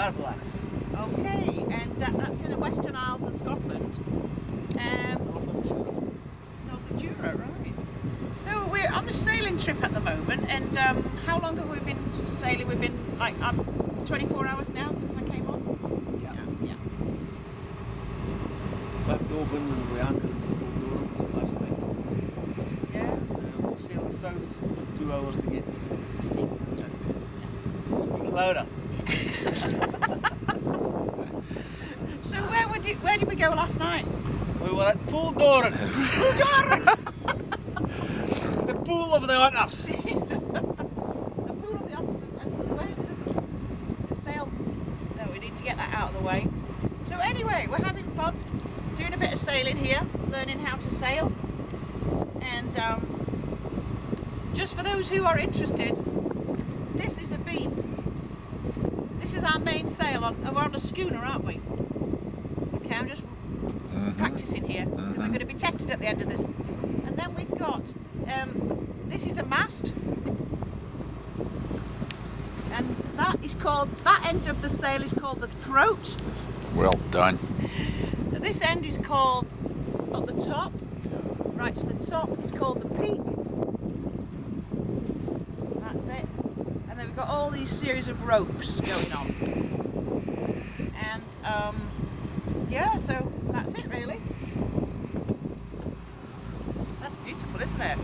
marvellous. Okay, and that's in the Western Isles of Scotland. North of Jura, right. So we're on a sailing trip at the moment, and how long have we been sailing? We've been like 24 hours now since I came on? Yeah. Left Oban and we anchored in Poole last night. Yeah. We'll sail south, 2 hours to get to Speak louder. So where did we go last night? We were at Poole Doran. The pool of the otters. The pool of the otters, and where's the sail? No, we need to get that out of the way. So anyway, we're having fun, doing a bit of sailing here, learning how to sail. And just for those who are interested, this is a beam. This is our main sail. We're on a schooner, aren't we? Okay, I'm just practicing here because I'm going to be tested at the end of this. And then we've got, this is the mast. And that end of the sail is called the throat. Well done. And this end is called, at the top, right to the top, is called the peak. That's it. And then we've got all these series of ropes going on. And yeah, so that's it really. That's beautiful, isn't it?